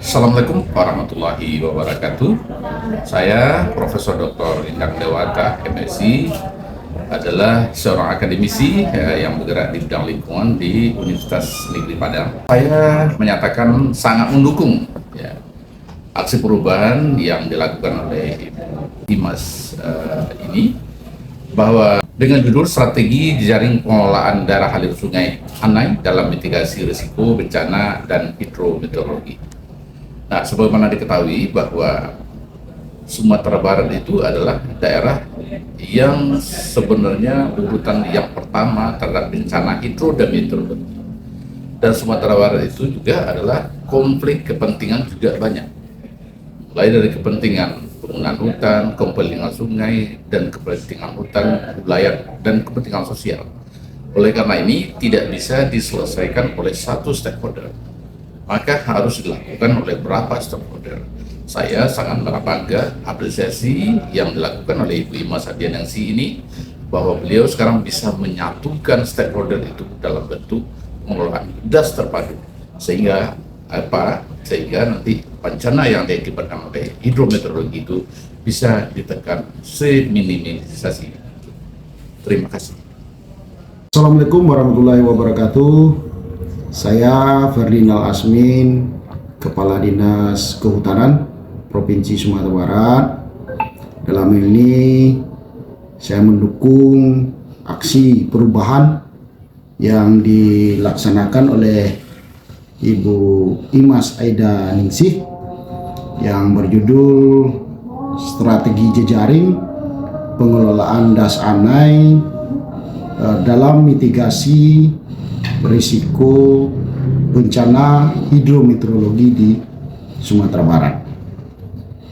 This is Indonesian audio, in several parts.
Assalamualaikum warahmatullahi wabarakatuh. Saya Profesor Dr. Indang Dewata, MSc, adalah seorang akademisi yang bergerak di bidang lingkungan di Universitas Negeri Padang. Saya menyatakan sangat mendukung aksi perubahan yang dilakukan oleh Imas ini, bahwa dengan judul Strategi Jejaring Pengelolaan Daerah Aliran Sungai Anai dalam Mitigasi Risiko Bencana dan Hidrometeorologi. Nah, sebagaimana diketahui bahwa Sumatera Barat itu adalah daerah yang sebenarnya urutan yang pertama terhadap bencana hidro dan meteorologi. Dan Sumatera Barat itu juga adalah konflik kepentingan juga banyak. Mulai dari kepentingan penggunaan hutan, kepentingan sungai, dan kepentingan hutan, wilayah, dan kepentingan sosial. Oleh karena ini tidak bisa diselesaikan oleh satu stakeholder, maka harus dilakukan oleh beberapa stakeholder. Saya sangat bangga apresiasi yang dilakukan oleh Ibu Imas Adianingsi ini, bahwa beliau sekarang bisa menyatukan stakeholder itu dalam bentuk pengelolaan das terpadu, sehingga nanti bencana yang diakibatkan oleh hidrometeorologi itu bisa ditekan seminimalisasi. Terima kasih. Assalamualaikum warahmatullahi wabarakatuh. Saya Ferdinand Asmin, Kepala Dinas Kehutanan Provinsi Sumatera Barat. Dalam hal ini saya mendukung aksi perubahan yang dilaksanakan oleh Ibu Imas Adianingsi yang berjudul Strategi Jejaring Pengelolaan Das Anai dalam Mitigasi Risiko Bencana Hidrometeorologi di Sumatera Barat.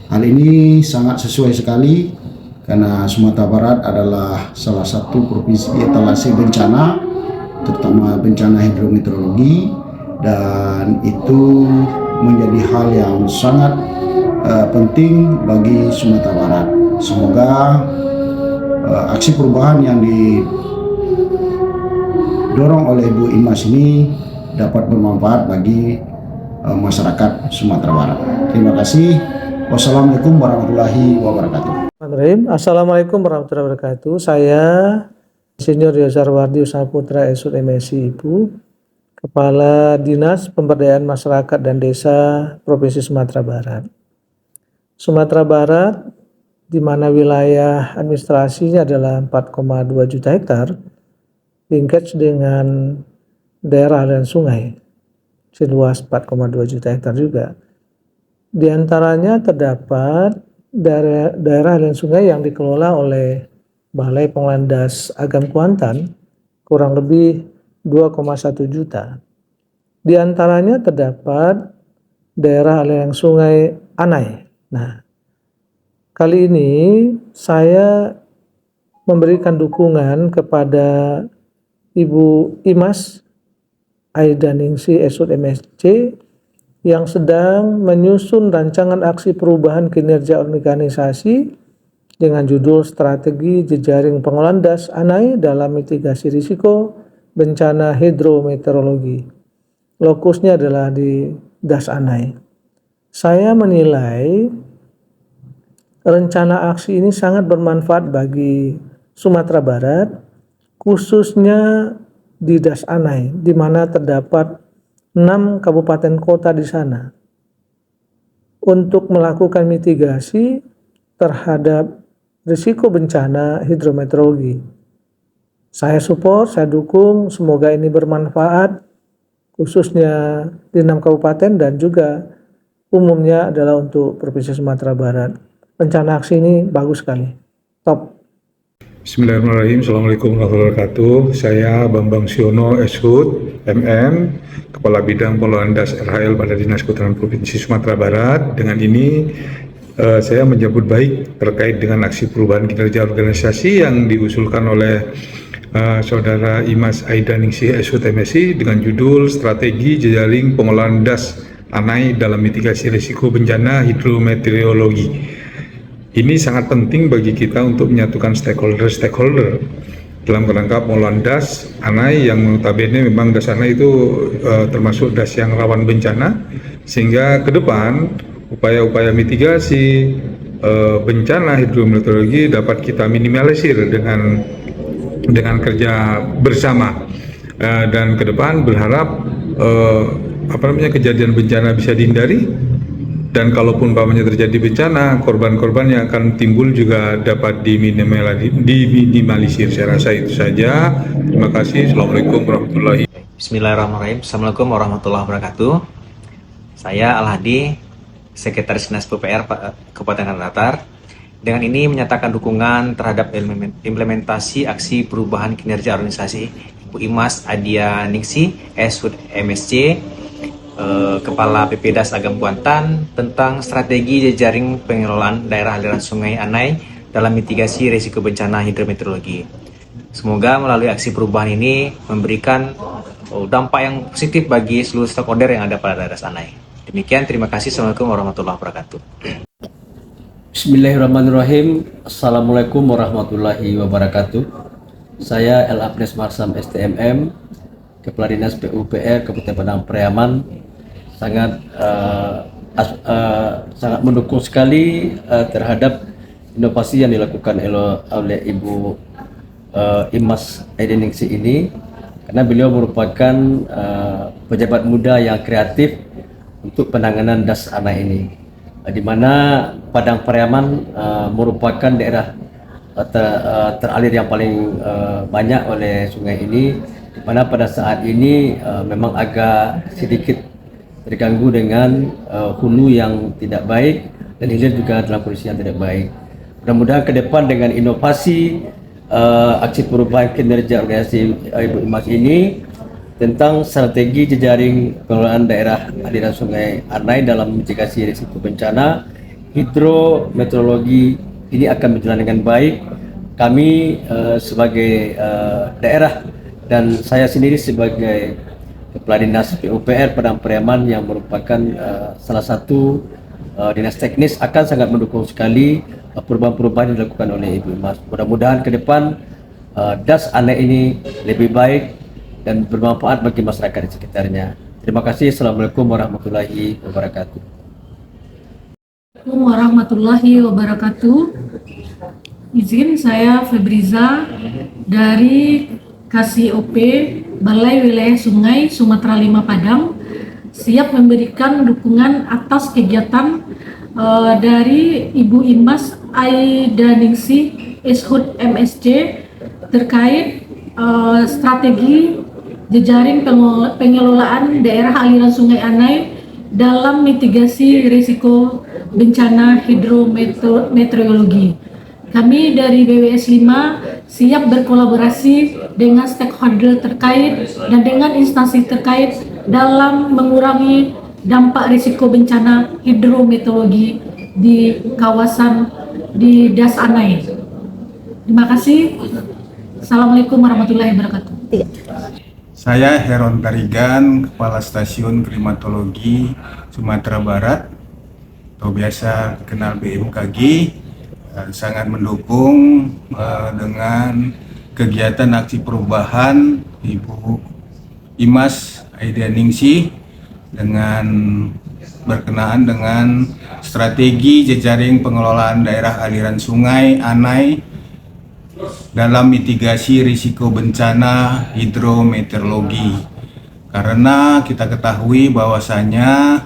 Hal ini sangat sesuai sekali karena Sumatera Barat adalah salah satu provinsi etalase bencana, terutama bencana hidrometeorologi, dan itu menjadi hal yang sangat penting bagi Sumatera Barat. Semoga aksi perubahan yang didorong oleh Bu Imas ini dapat bermanfaat bagi masyarakat Sumatera Barat. Terima kasih. Wassalamualaikum warahmatullahi wabarakatuh. Assalamualaikum warahmatullahi wabarakatuh. Saya Insinyur Yozar Wardi Usama Putra SUT MSc Ibu, Kepala Dinas Pemberdayaan Masyarakat dan Desa Provinsi Sumatera Barat. Sumatera Barat, di mana wilayah administrasinya adalah 4,2 juta hektar, linkage dengan daerah aliran sungai seluas 4,2 juta hektar juga. Di antaranya terdapat daerah aliran sungai yang dikelola oleh Balai Pengelolaan Das Agam Kuantan, kurang lebih 2,1 juta. Di antaranya terdapat daerah aliran sungai Anai. Nah, kali ini saya memberikan dukungan kepada Ibu Imas Adianingsi SUT MSc yang sedang menyusun rancangan aksi perubahan kinerja organisasi dengan judul Strategi Jejaring Pengelolaan Das Anai dalam Mitigasi Risiko Bencana Hidrometeorologi. Lokusnya adalah di Das Anai. Saya menilai rencana aksi ini sangat bermanfaat bagi Sumatera Barat, khususnya di Das Anai, di mana terdapat 6 kabupaten kota di sana, untuk melakukan mitigasi terhadap risiko bencana hidrometeorologi. Saya support, saya dukung, semoga ini bermanfaat khususnya di 6 kabupaten dan juga umumnya adalah untuk Provinsi Sumatera Barat. Rencana aksi ini bagus sekali, top. Bismillahirrahmanirrahim. Assalamualaikum warahmatullahi wabarakatuh. Saya Bambang Siono SHUT MM, Kepala Bidang Pengelolaan Das RHL pada Dinas Kehutanan Provinsi Sumatera Barat. Dengan ini saya menyambut baik terkait dengan aksi perubahan kinerja organisasi yang diusulkan oleh Saudara Imas Adianingsi SUT MSc dengan judul Strategi Jejaring Pengelolaan Das Anai dalam Mitigasi Risiko Bencana Hidrometeorologi. Ini sangat penting bagi kita untuk menyatukan stakeholder dalam kerangka pengelolaan das ANAI yang notabene memang das ANAI itu termasuk das yang rawan bencana, sehingga ke depan upaya-upaya mitigasi bencana hidrometeorologi dapat kita minimalisir dengan kerja bersama, dan ke depan berharap kejadian bencana bisa dihindari, dan kalaupun terjadi bencana, korban-korban yang akan timbul juga dapat diminimalisir. Saya rasa itu saja. Terima kasih. Assalamualaikum warahmatullahi wabarakatuh. Bismillahirrahmanirrahim. Assalamualaikum warahmatullahi wabarakatuh. Saya Al-Hadi, Sekretaris Dinas PUPR Kabupaten Kalimantan. Dengan ini menyatakan dukungan terhadap implementasi aksi perubahan kinerja organisasi Ibu Imas Adia Ningsih, SHUT MSC, Kepala PPDAS Agam Kuantan, tentang strategi jejaring pengelolaan daerah aliran sungai ANAI dalam mitigasi risiko bencana hidrometeorologi. Semoga melalui aksi perubahan ini memberikan dampak yang positif bagi seluruh stakeholder yang ada pada daerah ANAI. Demikian, terima kasih. Assalamualaikum warahmatullahi wabarakatuh. Bismillahirrahmanirrahim. Assalamualaikum warahmatullahi wabarakatuh. Saya L. Apnes Marsam STMM, Kepala Dinas PUPR Kabupaten Padang Pariaman, sangat mendukung sekali terhadap inovasi yang dilakukan oleh Ibu Imas Adia Ningsih ini, karena beliau merupakan pejabat muda yang kreatif untuk penanganan das ANAI ini, di mana Padang Pariaman merupakan daerah teralir yang paling banyak oleh sungai ini, di mana pada saat ini memang agak sedikit terganggu dengan hulu yang tidak baik dan hilir juga dalam kondisi yang tidak baik. Mudah-mudahan ke depan dengan inovasi aksi perubahan kinerja organisasi Ibu Imas ini tentang strategi jejaring pengelolaan daerah aliran sungai ANAI dalam mitigasi risiko bencana hidrometeorologi ini akan berjalan dengan baik. Kami sebagai daerah dan saya sendiri sebagai Kepala Dinas PUPR Padang Pariaman yang merupakan salah satu dinas teknis akan sangat mendukung sekali perubahan-perubahan yang dilakukan oleh Ibu Imas. Mudah-mudahan ke depan das ANAI ini lebih baik dan bermanfaat bagi masyarakat di sekitarnya. Terima kasih. Assalamualaikum warahmatullahi wabarakatuh. Assalamualaikum warahmatullahi wabarakatuh. Izin saya Febriza dari KSIOP Balai Wilayah Sungai Sumatera 5 Padang, siap memberikan dukungan atas kegiatan dari Ibu Imas Adia Ningsih SHUT MSC terkait strategi jejaring pengelolaan daerah aliran sungai ANAI dalam mitigasi risiko bencana hidrometeorologi. Kami dari BWS 5 siap berkolaborasi dengan stakeholder terkait dan dengan instansi terkait dalam mengurangi dampak risiko bencana hidrometeorologi di kawasan di das ANAI. Terima kasih. Assalamualaikum warahmatullahi wabarakatuh. Saya Heron Tarigan, Kepala Stasiun Klimatologi Sumatera Barat, atau biasa dikenal BMKG, sangat mendukung dengan kegiatan aksi perubahan Ibu Imas Adia Ningsih dengan berkenaan dengan strategi jejaring pengelolaan daerah aliran sungai ANAI dalam mitigasi risiko bencana hidrometeorologi. Karena kita ketahui bahwasanya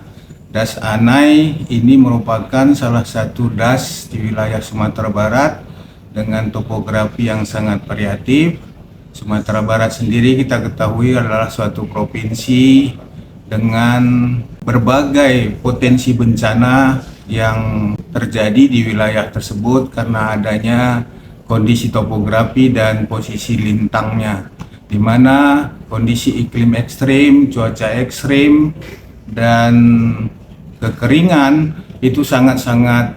das ANAI ini merupakan salah satu das di wilayah Sumatera Barat dengan topografi yang sangat variatif. Sumatera Barat sendiri kita ketahui adalah suatu provinsi dengan berbagai potensi bencana yang terjadi di wilayah tersebut karena adanya kondisi topografi dan posisi lintangnya, di mana kondisi iklim ekstrim, cuaca ekstrim, dan kekeringan itu sangat-sangat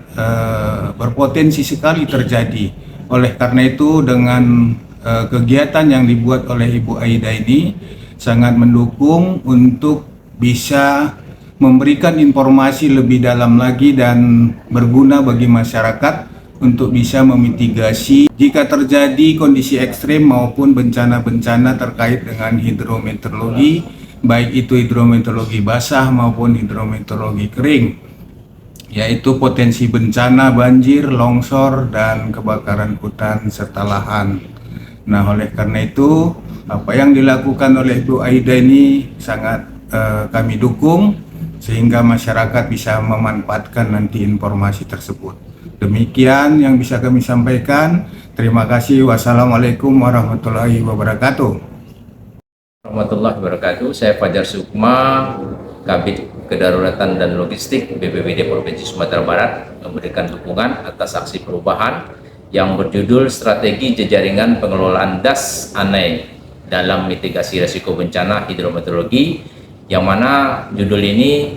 berpotensi sekali terjadi. Oleh karena itu, dengan kegiatan yang dibuat oleh Ibu Aida ini sangat mendukung untuk bisa memberikan informasi lebih dalam lagi dan berguna bagi masyarakat untuk bisa memitigasi jika terjadi kondisi ekstrem maupun bencana-bencana terkait dengan hidrometeorologi, baik itu hidrometeorologi basah maupun hidrometeorologi kering, yaitu potensi bencana banjir, longsor, dan kebakaran hutan serta lahan. Nah, oleh karena itu, apa yang dilakukan oleh Bu Aida ini sangat kami dukung, sehingga masyarakat bisa memanfaatkan nanti informasi tersebut. Demikian yang bisa kami sampaikan. Terima kasih. Wassalamualaikum warahmatullahi wabarakatuh. Warahmatullahi wabarakatuh. Saya Fajar Sukma, Kabid Kedaruratan dan Logistik BPBD Provinsi Sumatera Barat, memberikan dukungan atas aksi perubahan yang berjudul Strategi Jejaringan Pengelolaan Das ANAI dalam Mitigasi Risiko Bencana Hidrometeorologi, yang mana judul ini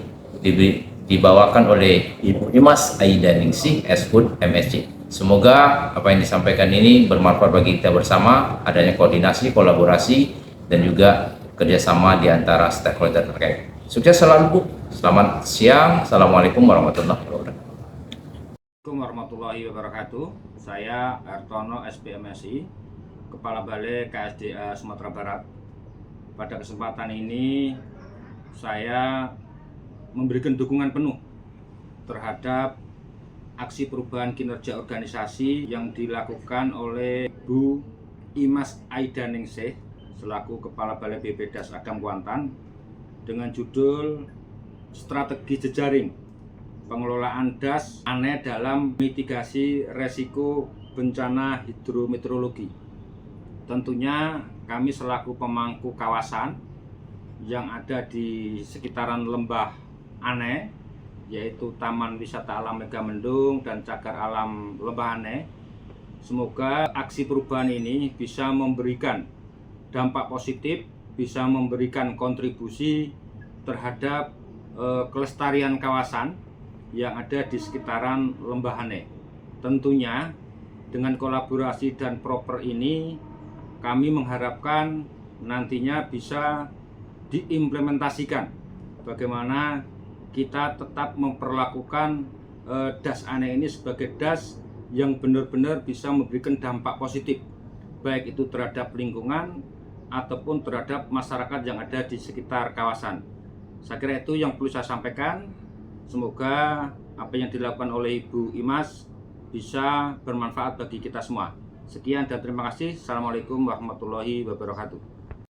dibawakan oleh Ibu Imas Aida Ningsih, Eshut, MSc. Semoga apa yang disampaikan ini bermanfaat bagi kita bersama, adanya koordinasi, kolaborasi, dan juga kerjasama di antara stakeholder terkait. Sukses selalu, Bu. Selamat siang. Assalamualaikum warahmatullahi wabarakatuh. Assalamualaikum warahmatullahi wabarakatuh. Saya Hartono, SPMSI, Kepala Balai KSDA Sumatera Barat. Pada kesempatan ini saya memberikan dukungan penuh terhadap aksi perubahan kinerja organisasi yang dilakukan oleh Bu Imas Aida Ningsih selaku Kepala Balai BPDAS Agam Kuantan dengan judul Strategi Jejaring Pengelolaan Das ANAI dalam Mitigasi Resiko Bencana Hidrometeorologi. Tentunya kami selaku pemangku kawasan yang ada di sekitaran lembah ANAI, yaitu Taman Wisata Alam Megamendung dan Cagar Alam Lembah ANAI, semoga aksi perubahan ini bisa memberikan dampak positif, bisa memberikan kontribusi terhadap kelestarian kawasan yang ada di sekitaran lembah ANAI. Tentunya dengan kolaborasi dan proper ini kami mengharapkan nantinya bisa diimplementasikan bagaimana kita tetap memperlakukan Das ANAI ini sebagai das yang benar-benar bisa memberikan dampak positif, baik itu terhadap lingkungan ataupun terhadap masyarakat yang ada di sekitar kawasan. Saya kira itu yang perlu saya sampaikan. Semoga apa yang dilakukan oleh Ibu Imas bisa bermanfaat bagi kita semua. Sekian dan terima kasih. Assalamualaikum warahmatullahi wabarakatuh.